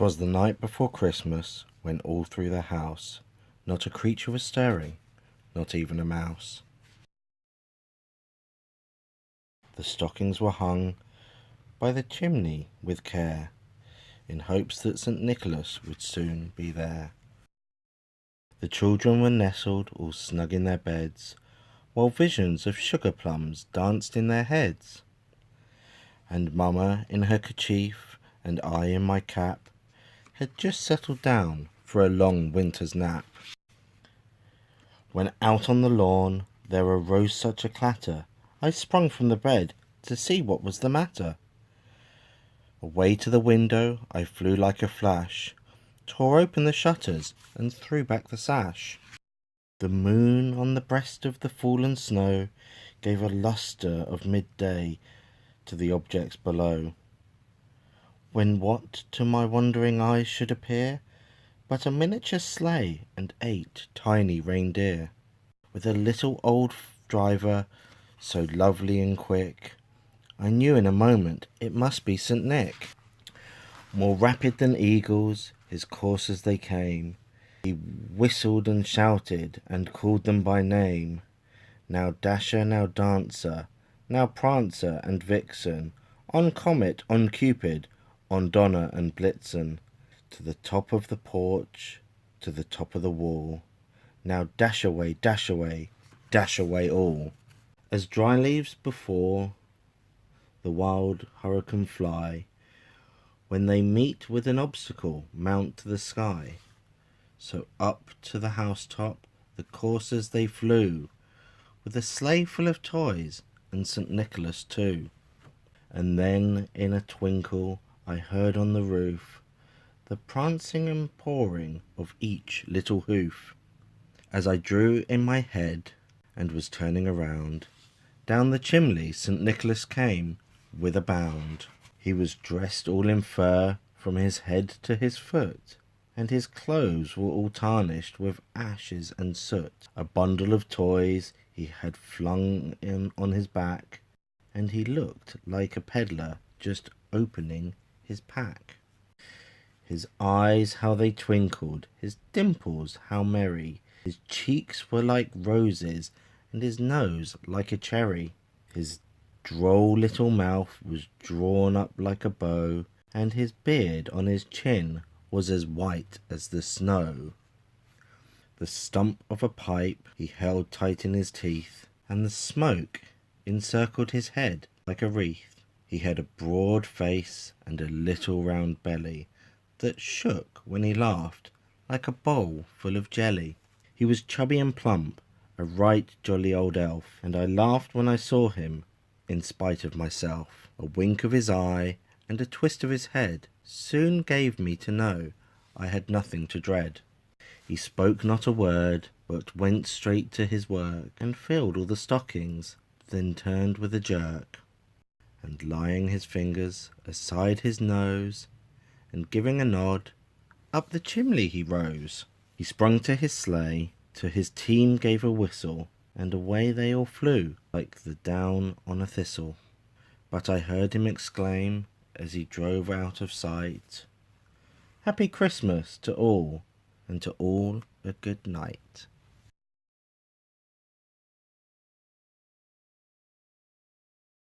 'Twas the night before Christmas, when all through the house not a creature was stirring, not even a mouse. The stockings were hung by the chimney with care, in hopes that St. Nicholas would soon be there. The children were nestled all snug in their beds, while visions of sugar plums danced in their heads. And Mamma in her kerchief, and I in my cap, had just settled down for a long winter's nap, when out on the lawn there arose such a clatter, I sprung from the bed to see what was the matter. Away to the window I flew like a flash, tore open the shutters and threw back the sash. The moon on the breast of the fallen snow gave a lustre of midday to the objects below, when what to my wondering eyes should appear but a miniature sleigh and 8 tiny reindeer, with a little old driver so lovely and quick, I knew in a moment it must be St. Nick. More rapid than eagles his coursers they came, he whistled and shouted and called them by name, now Dasher, now Dancer, now Prancer and Vixen, on Comet, on Cupid, on Donner and Blitzen, to the top of the porch, to the top of the wall, now dash away, dash away, dash away all. As dry leaves before the wild hurricane fly, when they meet with an obstacle mount to the sky, so up to the housetop the coursers they flew, with a sleigh full of toys and St. Nicholas too. And then in a twinkle I heard on the roof the prancing and pawing of each little hoof. As I drew in my head and was turning around, down the chimney St. Nicholas came with a bound. He was dressed all in fur from his head to his foot, and his clothes were all tarnished with ashes and soot. A bundle of toys he had flung in on his back, and he looked like a peddler just opening his pack. His eyes how they twinkled, his dimples how merry, his cheeks were like roses, and his nose like a cherry. His droll little mouth was drawn up like a bow, and his beard on his chin was as white as the snow. The stump of a pipe he held tight in his teeth, and the smoke encircled his head like a wreath. He had a broad face and a little round belly that shook when he laughed like a bowl full of jelly. He was chubby and plump, a right jolly old elf, and I laughed when I saw him in spite of myself. A wink of his eye and a twist of his head soon gave me to know I had nothing to dread. He spoke not a word, but went straight to his work, and filled all the stockings, then turned with a jerk, and laying his fingers aside his nose, and giving a nod, up the chimney he rose. He sprung to his sleigh, to his team gave a whistle, and away they all flew like the down on a thistle. But I heard him exclaim, as he drove out of sight, "Happy Christmas to all, and to all a good night."